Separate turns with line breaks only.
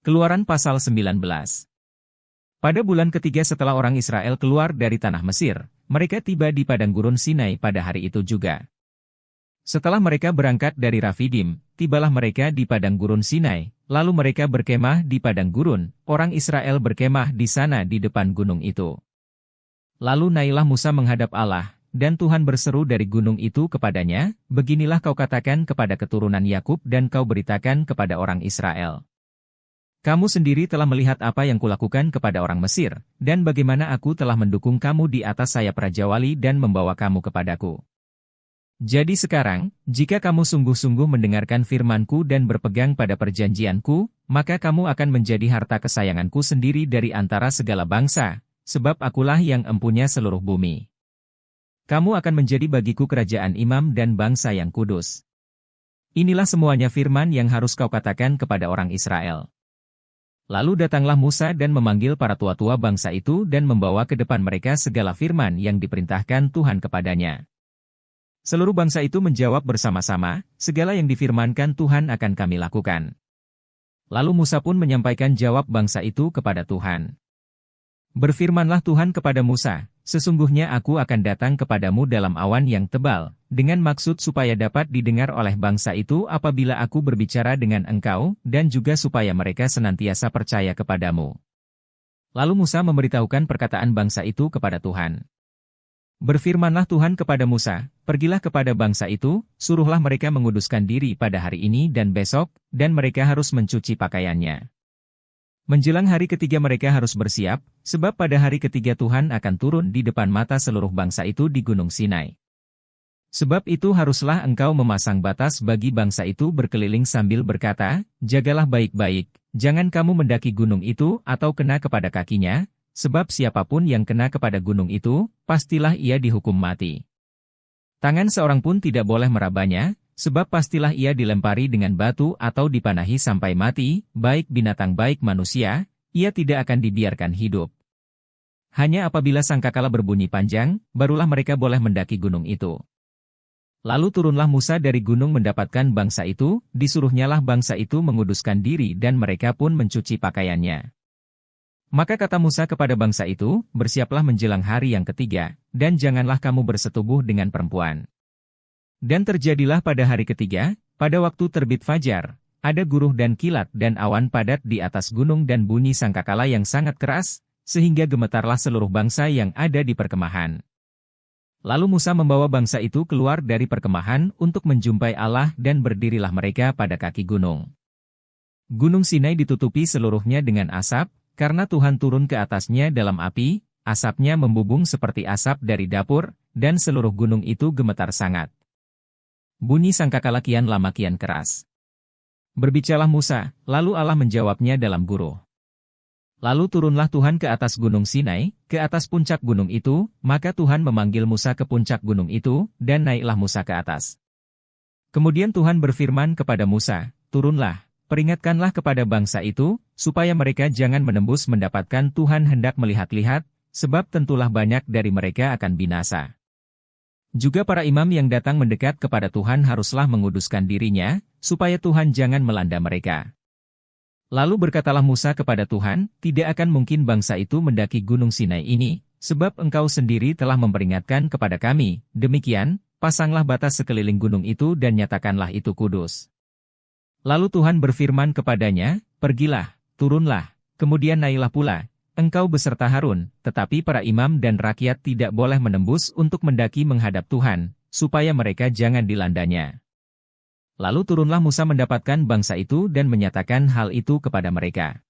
Keluaran pasal 19. Pada bulan ketiga setelah orang Israel keluar dari tanah Mesir, mereka tiba di padang gurun Sinai pada hari itu juga. Setelah mereka berangkat dari Rafidim, tibalah mereka di padang gurun Sinai, lalu mereka berkemah di padang gurun, orang Israel berkemah di sana di depan gunung itu. Lalu naiklah Musa menghadap Allah, dan Tuhan berseru dari gunung itu kepadanya, "Beginilah kau katakan kepada keturunan Yakub dan kau beritakan kepada orang Israel. Kamu sendiri telah melihat apa yang kulakukan kepada orang Mesir, dan bagaimana aku telah mendukung kamu di atas sayap Raja Wali dan membawa kamu kepadaku. Jadi sekarang, jika kamu sungguh-sungguh mendengarkan firman-Ku dan berpegang pada perjanjian-Ku, maka kamu akan menjadi harta kesayangan-Ku sendiri dari antara segala bangsa, sebab Akulah yang empunya seluruh bumi. Kamu akan menjadi bagiku kerajaan imam dan bangsa yang kudus. Inilah semuanya firman yang harus kau katakan kepada orang Israel." Lalu datanglah Musa dan memanggil para tua-tua bangsa itu dan membawa ke depan mereka segala firman yang diperintahkan Tuhan kepadanya. Seluruh bangsa itu menjawab bersama-sama, "Segala yang difirmankan Tuhan akan kami lakukan." Lalu Musa pun menyampaikan jawab bangsa itu kepada Tuhan. Berfirmanlah Tuhan kepada Musa, "Sesungguhnya aku akan datang kepadamu dalam awan yang tebal, dengan maksud supaya dapat didengar oleh bangsa itu apabila aku berbicara dengan engkau, dan juga supaya mereka senantiasa percaya kepadamu." Lalu Musa memberitahukan perkataan bangsa itu kepada Tuhan. Berfirmanlah Tuhan kepada Musa, "Pergilah kepada bangsa itu, suruhlah mereka menguduskan diri pada hari ini dan besok, dan mereka harus mencuci pakaiannya. Menjelang hari ketiga mereka harus bersiap, sebab pada hari ketiga Tuhan akan turun di depan mata seluruh bangsa itu di Gunung Sinai. Sebab itu haruslah engkau memasang batas bagi bangsa itu berkeliling sambil berkata, 'Jagalah baik-baik, jangan kamu mendaki gunung itu atau kena kepada kakinya, sebab siapapun yang kena kepada gunung itu, pastilah ia dihukum mati. Tangan seorang pun tidak boleh merabanya, sebab pastilah ia dilempari dengan batu atau dipanahi sampai mati, baik binatang baik manusia, ia tidak akan dibiarkan hidup. Hanya apabila sangkakala berbunyi panjang, barulah mereka boleh mendaki gunung itu.' Lalu turunlah Musa dari gunung mendapatkan bangsa itu, disuruhnyalah bangsa itu menguduskan diri dan mereka pun mencuci pakaiannya. Maka kata Musa kepada bangsa itu, 'Bersiaplah menjelang hari yang ketiga, dan janganlah kamu bersetubuh dengan perempuan.' Dan terjadilah pada hari ketiga, pada waktu terbit fajar, ada guruh dan kilat dan awan padat di atas gunung dan bunyi sangkakala yang sangat keras, sehingga gemetarlah seluruh bangsa yang ada di perkemahan. Lalu Musa membawa bangsa itu keluar dari perkemahan untuk menjumpai Allah dan berdirilah mereka pada kaki gunung. Gunung Sinai ditutupi seluruhnya dengan asap, karena Tuhan turun ke atasnya dalam api, asapnya membubung seperti asap dari dapur, dan seluruh gunung itu gemetar sangat. Bunyi sangkakala kian lama kian keras. Berbicaralah Musa, lalu Allah menjawabnya dalam guruh. Lalu turunlah Tuhan ke atas gunung Sinai, ke atas puncak gunung itu, maka Tuhan memanggil Musa ke puncak gunung itu, dan naiklah Musa ke atas. Kemudian Tuhan berfirman kepada Musa, "Turunlah, peringatkanlah kepada bangsa itu, supaya mereka jangan menembus mendapatkan Tuhan hendak melihat-lihat, sebab tentulah banyak dari mereka akan binasa. Juga para imam yang datang mendekat kepada Tuhan haruslah menguduskan dirinya, supaya Tuhan jangan melanda mereka." Lalu berkatalah Musa kepada Tuhan, "Tidak akan mungkin bangsa itu mendaki gunung Sinai ini, sebab engkau sendiri telah memperingatkan kepada kami, demikian, pasanglah batas sekeliling gunung itu dan nyatakanlah itu kudus." Lalu Tuhan berfirman kepadanya, "Pergilah, turunlah, kemudian naiklah pula, engkau beserta Harun, tetapi para imam dan rakyat tidak boleh menembus untuk mendaki menghadap Tuhan, supaya mereka jangan dilandanya." Lalu turunlah Musa mendapatkan bangsa itu dan menyatakan hal itu kepada mereka.